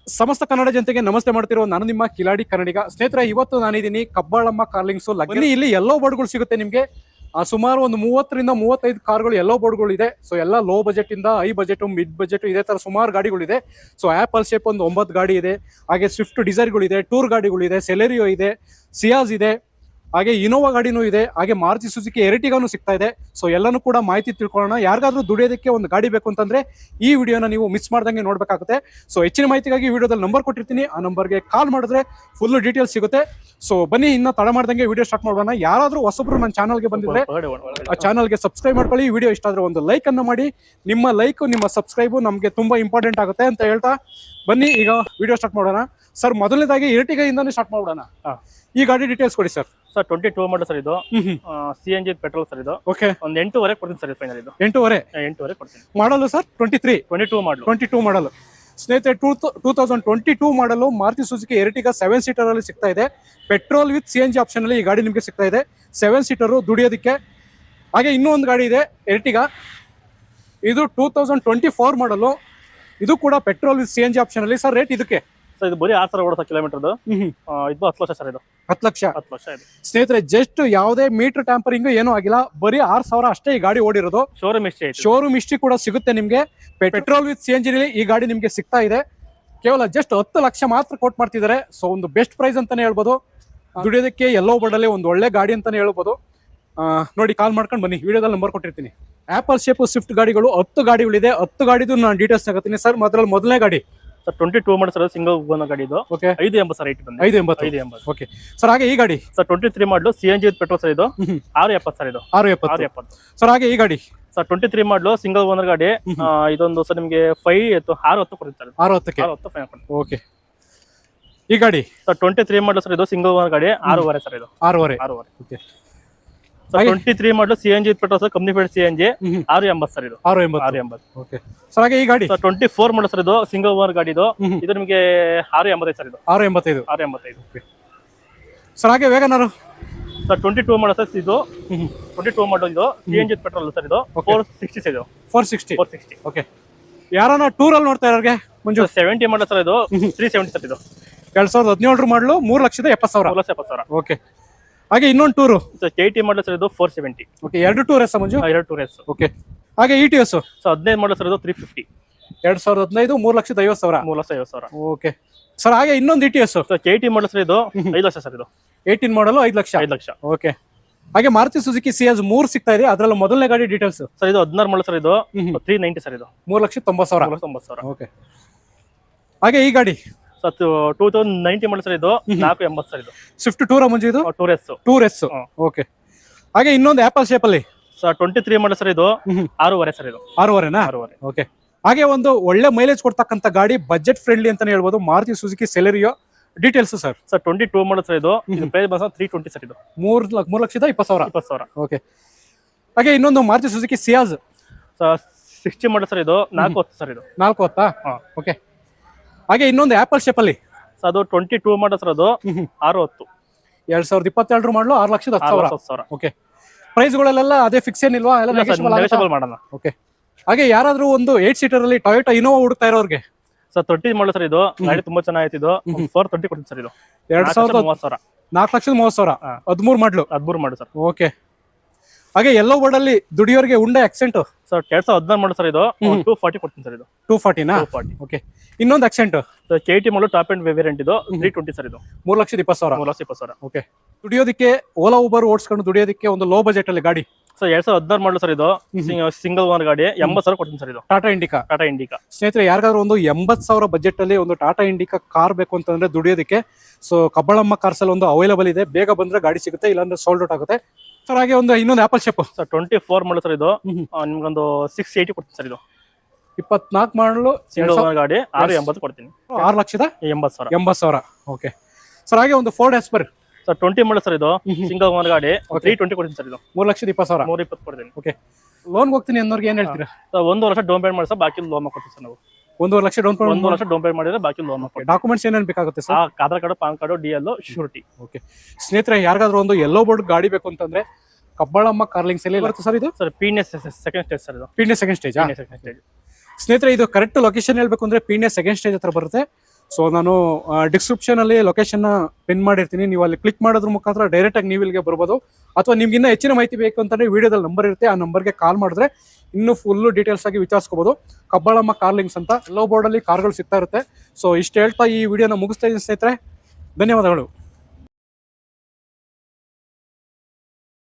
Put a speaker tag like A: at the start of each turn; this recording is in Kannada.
A: ಸಮಸ್ತ ಕನ್ನಡ ಜನತೆಗೆ ನಮಸ್ತೆ ಮಾಡ್ತಿರೋ ನಾನು ನಿಮ್ಮ ಕಿಲಾಡಿ ಕನ್ನಡಿಗ. ಸ್ನೇಹಿತರೆ, ಇವತ್ತು ನಾನಿದ್ದೀನಿ ಕಬ್ಬಾಳಮ್ಮ ಕಾರ್ಲಿಂಗ್ಸ್ ಲಗ್ನಿ. ಇಲ್ಲಿ ಎಲ್ಲೋ ಬೋರ್ಡ್ಗಳು ಸಿಗುತ್ತೆ ನಿಮಗೆ. ಸುಮಾರು ಒಂದು 30-35 ಕಾರ್ಗಳು ಎಲ್ಲೋ ಬೋರ್ಡ್ಗಳು ಇದೆ. ಸೊ ಎಲ್ಲ ಲೋ ಬಜೆಟ್ ಇಂದ ಹೈ ಬಜೆಟ್, ಮಿಡ್ ಬಜೆಟ್ ಇದೇ ತರ ಸುಮಾರು ಗಾಡಿಗಳಿದೆ. ಸೊ ಆಪಲ್ ಶೇಪ್ ಒಂದು 9 ಗಾಡಿ ಇದೆ. ಹಾಗೆ ಸ್ವಿಫ್ಟ್ ಡಿಸೈರ್ಗಳಿದೆ, ಟೂರ್ ಗಾಡಿಗಳಿದೆ, ಸೆಲೆರಿಯೋ ಇದೆ, ಸಿಯಾಸ್ ಇದೆ, ಹಾಗೆ ಇನೋವಾ ಗಾಡಿನೂ ಇದೆ, ಹಾಗೆ ಮಾರುತಿ ಸುಜುಕಿ ಎರ್ಟಿಗಾನು ಸಿಗ್ತಾ ಇದೆ. ಸೊ ಎಲ್ಲಾನು ಕೂಡ ಮಾಹಿತಿ ತಿಳ್ಕೊಳ್ಳೋಣ. ಯಾರಿಗಾದ್ರೂ ದುಡಿಯೋದಕ್ಕೆ ಒಂದು ಗಾಡಿ ಬೇಕು ಅಂತಂದ್ರೆ ಈ ವಿಡಿಯೋನ ನೀವು ಮಿಸ್ ಮಾಡ್ದಂಗೆ ನೋಡ್ಬೇಕಾಗುತ್ತೆ. ಸೊ ಹೆಚ್ಚಿನ ಮಾಹಿತಿಗಾಗಿ ವಿಡಿಯೋದಲ್ಲಿ ನಂಬರ್ ಕೊಟ್ಟಿರ್ತೀನಿ, ಆ ನಂಬರ್ಗೆ ಕಾಲ್ ಮಾಡಿದ್ರೆ ಫುಲ್ ಡೀಟೇಲ್ಸ್ ಸಿಗುತ್ತೆ. ಸೊ ಬನ್ನಿ, ಇನ್ನ ತಡ ಮಾಡ್ದಂಗೆ ವಿಡಿಯೋ ಸ್ಟಾರ್ಟ್ ಮಾಡೋಣ. ಯಾರಾದ್ರೂ ಹೊಸಬ್ರು ನನ್ನ ಚಾನಲ್ಗೆ ಬಂದಿದ್ರೆ ಆ ಚಾನಲ್ಗೆ ಸಬ್ಸ್ಕ್ರೈಬ್ ಮಾಡ್ಕೊಳ್ಳಿ. ವಿಡಿಯೋ ಇಷ್ಟ ಆದ್ರೆ ಒಂದು ಲೈಕ್ ಅನ್ನು ಮಾಡಿ. ನಿಮ್ಮ ಲೈಕ್, ನಿಮ್ಮ ಸಬ್ಸ್ಕ್ರೈಬ್ ನಮಗೆ ತುಂಬಾ ಇಂಪಾರ್ಟೆಂಟ್ ಆಗುತ್ತೆ ಅಂತ ಹೇಳ್ತಾ ಬನ್ನಿ ಈಗ ವಿಡಿಯೋ ಸ್ಟಾರ್ಟ್ ಮಾಡೋಣ. ಸರ್, ಮೊದಲನೇದಾಗಿ ಎರ್ಟಿಗಾ ಇಂದಾನೆ ಸ್ಟಾರ್ಟ್ ಮಾಡೋಣ. ಈ ಗಾಡಿ ಡೀಟೇಲ್ಸ್ ಕೊಡಿ ಸರ್.
B: ಸರ್ 22 ಮಾಡಲ್ ಸರ್ ಇದು. CNG ಪೆಟ್ರೋಲ್ ಸರ್ ಇದು.
A: ಓಕೆ,
B: ಒಂದು 8.5 ಕೊಡ್ತೀನಿ ಸರ್ ಫೈನಲ್. ಇದು
A: 8.5
B: ಕೊಡ್ತೀನಿ.
A: ಮಾಡಲು ಸರ್
B: 22 ಮಾಡಲು.
A: ಸ್ನೇಹಿತರೆ, 2022 ಮಾಡಲು ಮಾರುತಿ ಸುಜುಕಿ ಎರ್ಟಿಗಾ 7 ಸೀಟರ್ ಅಲ್ಲಿ ಸಿಗ್ತಾ ಇದೆ. ಪೆಟ್ರೋಲ್ ವಿತ್ CNG ಆಪ್ಷನ್ ಅಲ್ಲಿ ಈ ಗಾಡಿ ನಿಮಗೆ ಸಿಗ್ತಾ ಇದೆ. 7 ಸೀಟರ್ ದುಡಿಯೋದಕ್ಕೆ. ಹಾಗೆ ಇನ್ನೂ ಒಂದು ಗಾಡಿ ಇದೆ ಎರ್ಟಿಗಾ. ಇದು 2024 ಮಾಡಲು. ಇದು ಕೂಡ ಪೆಟ್ರೋಲ್ ವಿತ್ CNG ಆಪ್ಷನ್ ಅಲ್ಲಿ. ಸರ್, ರೇಟ್ ಇದಕ್ಕೆ
B: ಸರ್ ಇದು ಬರೀ 6,000 ಓಡಿಸೋ ಕಿಲೋಮೀಟರ್. ಇದು 10 ಲಕ್ಷ ಸರ್. ಇದು
A: 10 ಲಕ್ಷ.
B: 10 ಲಕ್ಷ ಇದು.
A: ಸ್ನೇಹಿತರೆ, ಜಸ್ಟ್ ಯಾವುದೇ ಮೀಟರ್ ಟ್ಯಾಂಪರಿಂಗ್ ಏನೂ ಆಗಿಲ್ಲ. ಬರೀ 6,000 ಅಷ್ಟೇ ಈ ಗಾಡಿ ಓಡಿರೋದು. ಶೋರೂಮ್ ಹಿಸ್ಟ್ರಿ ಕೂಡ ಸಿಗುತ್ತೆ ನಿಮ್ಗೆ. ಪೆಟ್ರೋಲ್ ವಿತ್ CNG ಈ ಗಾಡಿ ನಿಮ್ಗೆ ಸಿಗ್ತಾ ಇದೆ. ಕೇವಲ ಜಸ್ಟ್ 10 ಲಕ್ಷ ಮಾತ್ರ ಕೋಟ್ ಮಾಡ್ತಿದ್ದಾರೆ. ಸೊ ಒಂದು ಬೆಸ್ಟ್ ಪ್ರೈಸ್ ಅಂತಾನೆ ಹೇಳ್ಬೋದು. ದುಡಿಯೋದಕ್ಕೆ ಎಲ್ಲೋ ಬೋರ್ಡಲ್ಲಿ ಒಂದು ಒಳ್ಳೆ ಗಾಡಿ ಅಂತಾನೆ ಹೇಳ್ಬೋದು. ನೋಡಿ, ಕಾಲ್ ಮಾಡ್ಕೊಂಡು ಬನ್ನಿ. ವಿಡಿಯೋದಲ್ಲಿ ನಂಬರ್ ಕೊಟ್ಟಿರ್ತೀನಿ. ಆಪಲ್ ಶೇಪ್ ಸ್ವಿಫ್ಟ್ ಗಾಡಿಗಳು 10 ಗಾಡಿಗಳಿದೆ. 10 ಗಾಡಿದು ನಾನು ಡೀಟೇಲ್ಸ್ ತಗೋತೀನಿ ಸರ್. ಮೊದಲನೇ ಗಾಡಿ
B: sir 22 model sir, single owner ಗಾಡಿ ಇದು.
A: Okay,
B: 580 sir. 580.
A: Okay sir. ಹಾಗೆ ಈ ಗಾಡಿ
B: ಸರ್ 23 ಮಾಡಲು CNG ಪೆಟ್ರೋಲ್ ಸರ್. ಇದು 670 ಸರ್. ಇದು 670
A: ಸರ್. ಹಾಗೆ ಈ ಗಾಡಿ
B: ಸರ್ 23 ಮಾಡಲು ಸಿಂಗಲ್ ಓನರ್ ಗಾಡಿ. ಇದೊಂದು ಸರ್ ನಿಮಗೆ 610 ಕೊಡ್ತಾರೆ. 610
A: ಓಕೆ. ಈ ಗಾಡಿ
B: ಸರ್ 23 ಮಾಡಲು ಸರ್. ಇದು ಸಿಂಗಲ್ ಓನರ್ ಗಾಡಿ. 6.5 ಸರ್. ಇದು
A: 6.5. ಓಕೆ.
B: 23 ಮಾಡಲು CNG petrol sir, company fried CNG. 680 sir. ಇದು 680.
A: Okay sir. ಹಾಗೆ ಈ ಗಾಡಿ
B: ಸರ್ 24 ಮಾಡಲ್ ಸರ್. ಇದು ಸಿಂಗಲ್ ಓನರ್ ಗಾಡಿ. ಇದು ನಿಮಗೆ 685 ಸರ್. ಇದು 685.
A: ಸರ್. ಹಾಗೆ ವೇಗನರ್
B: ಸರ್ 22 ಮಾಡಲ್ ಸರ್. ಇದು 22 ಮಾಡಲ್. ಇದು CNG ಪೆಟ್ರೋಲ್ ಸರ್. ಇದು 460 ಸರ್. ಇದು 460.
A: ಓಕೆ. ಯಾರನ್ನ ಟೂರ್ ಅಲ್ಲಿ ನೋಡ್ತಾ ಇರೋರಿಗೆ ಮುಂಚೆ
B: 70 ಮಾಡಲ್ ಸರ್. ಇದು 370 ಸರ್. ಇದು
A: 2017 ಮಾಡಲು 3,70,000.
B: 3,70,000.
A: ಓಕೆ. ಹಾಗೆ ಇನ್ನೊಂದು ಟೂರು
B: 80 ಮಾಡಲ್ ಸರ್. ಇದು 470.
A: ಓಕೆ. 2 ಟೂರ್ ಎಸ್ ಮಂಜು?
B: 2 ಟೂರ್ ಎಸ್.
A: ಓಕೆ. ಹಾಗೆ ETS
B: ಸರ್ 15 ಮಾಡಲ್ ಸರ್. ಇದು 350.
A: 2015 3,50,000.
B: 3,50,000.
A: Okay sir. ಹಾಗೆ ಇನ್ನೊಂದು ETS
B: ಸರ್ 80 ಮಾಡಲ್ ಸರ್. ಇದು 5 ಲಕ್ಷ ಸರ್. ಇದು
A: 18 ಮಾಡಲು 5 ಲಕ್ಷ.
B: 5 ಲಕ್ಷ.
A: ಓಕೆ. ಹಾಗೆ ಮಾರುತಿ ಸುಜುಕಿ ಸಿಯಾಸ್ 3 ಸಿಗ್ತಾ ಇದೆ. ಅದರಲ್ಲಿ ಮೊದಲನೇ ಗಾಡಿ ಡೀಟೇಲ್ಸ್
B: ಸರ್. ಇದು 16 ಮಾಡಲ್ ಸರ್. ಇದು 390 ಸರ್. ಇದು
A: 3,90,000. ಓಕೆ. ಹಾಗೆ ಈ ಗಾಡಿ
B: ಸರ್ 2019 ಮಾಡಲ್ ಸರ್. ಇದು 480 ಸರ್. ಇದು
A: ಸ್ವಿಫ್ಟ್ ಟೂರ್ ಮುಂಜೆ. ಇದು ಟೂರ್ ಎಸ್. ಓಕೆ. ಹಾಗೆ ಇನ್ನೊಂದು ಆಪಲ್ ಶೇಪ್ ಅಲ್ಲಿ
B: ಸರ್ 23 ಮಾಡಲ್ ಸರ್. ಇದು 6.5 ಸರ್. ಇದು
A: 6.5. ಓಕೆ. ಹಾಗೆ ಒಂದು ಒಳ್ಳೆ ಮೈಲೇಜ್ ಕೊಡ್ತಕ್ಕಂಥ ಗಾಡಿ, ಬಜೆಟ್ ಫ್ರೆಂಡ್ಲಿ ಅಂತಾನೆ ಹೇಳ್ಬೋದು, Maruti Suzuki Celerio. Details sir.
B: Sir 22 model sir. ಇದು ಪ್ರೈಸ್ ಬಂದ 320 ಸರ್. ಇದು
A: 3,20,000. ಓಕೆ. ಹಾಗೆ ಇನ್ನೊಂದು Maruti Suzuki Ciaz
B: sir 60 model sir. ಇದು 410 ಸರ್. ಇದು
A: 410. ಓಕೆ. ಹಾಗೆ ಇನ್ನೊಂದು ಆಪಲ್ ಶೇಪ್ ಅಲ್ಲಿ
B: ಸರ್. ಅದು 22 ಮಾಡಲ್ ಸರ್. ಅದು 610.
A: 2022 ಮಾಡಲು 6,10,000. ಓಕೆ. ಪ್ರೈಸ್ಗಳಲ್ಲೆಲ್ಲ ಅದೇ ಫಿಕ್ಸ್ ಏನಿಲ್ವಾ? ಎಲ್ಲ
B: ನೆಗೋಷಿಯಬಲ್ ಮಾಡೋಣ.
A: ಓಕೆ. ಹಾಗೆ ಯಾರಾದ್ರೂ ಒಂದು 8 ಸೀಟರ್ ಅಲ್ಲಿ ಟೊಯೋಟಾ ಇನೋವಾ ಹುಡುಕ್ತಾ ಇರೋರಿಗೆ
B: ಸರ್ 30 ಮಾಡಲ್ ಸರ್. ಇದು ಗಾಡಿ ತುಂಬಾ ಚೆನ್ನಾಗಿತ್ತು. ಇದು 430 ಕೊಡ್ತೀನಿ ಸರ್. ಇದು
A: 4,30,000. 4,30,000. 13 ಮಾಡಲು ಸರ್. ಓಕೆ. ಹಾಗೆ ಎಲ್ಲೋ ಬೋರ್ಡ್ ಅಲ್ಲಿ ದುಡಿಯೋರಿಗೆ ಉಂಡೆ ಆಕ್ಸೆಂಟ್
B: ಸರ್ 2016 ಮಾಡಲ್ ಸರ್. ಇದು 240 ಕೊಡ್ತೀನಿ ಸರ್. ಇದು
A: 240. ಓಕೆ. ಇನ್ನೊಂದು ಆಕ್ಸೆಂಟ್
B: 80 ಮಾಡಲು ಟಾಪ್ ಅಂಡ್ ವೇರಿಯಂಟ್. ಇದು 320 ಸರ್. ಇದು
A: 3,20,000.
B: 320,000.
A: ಓಕೆ. ದುಡಿಯೋದಕ್ಕೆ ಓಲಾ ಉಬರ್ ಓಡಿಸ್ಕೊಂಡು ದುಡಿಯೋದಕ್ಕೆ ಒಂದು ಲೋ ಬಜೆಟ್ ಅಲ್ಲಿ ಗಾಡಿ
B: ಸರ್ 2016 ಮಾಡಲು ಸರ್. ಇದು ಸಿಂಗಲ್ ಓನರ್ ಗಾಡಿ. 80,000 ಕೊಡ್ತೀನಿ ಸರ್. ಇದು
A: ಟಾಟಾ ಇಂಡಿಕಾ. ಸ್ನೇಹಿತರೆ, ಯಾರಿಗಾದ್ರೂ ಒಂದು 80,000 ಬಜೆಟ್ ಅಲ್ಲಿ ಒಂದು ಟಾಟಾ ಇಂಡಿಕಾ ಕಾರ್ ಬೇಕು ಅಂತಂದ್ರೆ ದುಡಿಯೋದಕ್ಕೆ, ಸೊ ಕಬ್ಬಾಳಮ್ಮ ಕಾರ್ಸ್ ಅಲ್ಲಿ ಒಂದು ಅವೈಲೇಬಲ್ ಇದೆ. ಬೇಗ ಬಂದ್ರೆ ಗಾಡಿ ಸಿಗುತ್ತೆ, ಇಲ್ಲಾಂದ್ರೆ ಸೋಲ್ಡ್ ಔಟ್ ಆಗುತ್ತೆ. ಸರ್ ಹಾಗೆ ಒಂದು ಇನ್ನೊಂದು ಆಪಲ್ ಶೇಪ್
B: ಸರ್ 24 ಮಾಡಲು ಸರ್. ಇದು ನಿಮ್ಗೊಂದು 680 ಕೊಡ್ತೀನಿ ಸರ್. ಇದು
A: 24 ಮಾಡಲು
B: ಸಿಂಗಲ್ ಓನರ್ ಗಾಡಿ. 680 ಕೊಡ್ತೀನಿ.
A: 6,80,000. Okay sir. ಹಾಗೆ ಒಂದು Ford Esper
B: sir 20 model sir. ಇದು ಸಿಂಗಲ್ ಓನರ್ ಗಾಡಿ. 320 ಕೊಡ್ತೀನಿ ಸರ್. ಇದು
A: 3,20,000.
B: 320 ಕೊಡ್ತೀನಿ.
A: ಓಕೆ. ಲೋನ್ ಹೋಗ್ತೀನಿ ಅನ್ನೋರ್ಗೆ ಏನ್ ಹೇಳ್ತೀರಾ?
B: ಸರ್ 1 ವರ್ಷ ಡೌನ್ ಪೇಮೆಂಟ್ ಮಾಡಿ ಸರ್, ಬಾಕಿ ಲೋನ್ ಕೊಡ್ತೀವಿ ಸರ್. ನಾವು
A: 1.5 ಲಕ್ಷ ಡೌನ್ ಪೇಮೆಂಟ್.
B: 1 ವರ್ಷ ಡೌನ್ ಪೇಮೆಂಟ್ ಮಾಡಿದ್ರೆ ಬಾಕಿ ಲೋನ್ ಕೊಡ್ತೀವಿ.
A: ಡಾಕ್ಯುಮೆಂಟ್ಸ್ ಏನೇನು ಬೇಕಾಗುತ್ತೆ sir?
B: Aadhaar card, PAN card, DL, surety.
A: Okay. ಸ್ನೇಹಿತರೆ, ಯಾರಿಗಾದ್ರೂ ಒಂದು ಎಲ್ಲೋ ಬೋರ್ಡ್ ಗಾಡಿ ಬೇಕು ಅಂತಂದ್ರೆ ಕಬ್ಬಾಳಮ್ಮ ಕಾರ್ಲಿಂಗ್ಸ್ ಅಲ್ಲಿ ಬರುತ್ತೆ ಸರ್. ಇದು
B: sir PNS second stage sir. ಇದು
A: PNS ಸೆಕೆಂಡ್ ಸ್ಟೇಜ್. ಸ್ನೇಹಿತರೆ, ಇದು ಕರೆಕ್ಟ್ ಲೊಕೇಶನ್ ಹೇಳ್ಬೇಕು ಅಂದ್ರೆ PNS ಸೆಕೆಂಡ್ ಸ್ಟೇಜ್ ಹತ್ರ ಬರುತ್ತೆ. ಸೊ ನಾನು ಡಿಸ್ಕ್ರಿಪ್ಷನ್ ಅಲ್ಲಿ ಲೊಕೇಶನ್ ಪಿನ್ ಮಾಡಿರ್ತೀನಿ, ನೀವು ಅಲ್ಲಿ ಕ್ಲಿಕ್ ಮಾಡೋದ್ರ ಮುಖಾಂತರ ಡೈರೆಕ್ಟ್ ಆಗಿ ನೀವು ಇಲ್ಲಿಗೆ ಬರ್ಬೋದು. ಅಥವಾ ನಿಮ್ಗೆ ಇನ್ನೂ ಹೆಚ್ಚಿನ ಮಾಹಿತಿ ಬೇಕು ಅಂತಂದ್ರೆ ವಿಡಿಯೋದಲ್ಲಿ ನಂಬರ್ ಇರುತ್ತೆ, ಆ ನಂಬರ್ಗೆ ಕಾಲ್ ಮಾಡಿದ್ರೆ ಇನ್ನು ಫುಲ್ ಡೀಟೇಲ್ಸ್ ಆಗಿ ವಿಚಾರಿಸ್ಕೋಬಹುದು. ಕಬ್ಬಾಳಮ್ಮ ಕಾರ್ಲಿಂಗ್ಸ್ ಅಂತ ಎಲ್ಲೋ ಬೋರ್ಡ್ ಅಲ್ಲಿ ಕಾರ್ಗಳು ಸಿಗ್ತಾ ಇರುತ್ತೆ. ಸೊ ಇಷ್ಟು ಹೇಳ್ತಾ ಈ ವಿಡಿಯೋನ ಮುಗಿಸ್ತಾ ಇದ್ದೀನಿ ಸ್ನೇಹಿತರೆ, ಧನ್ಯವಾದಗಳು.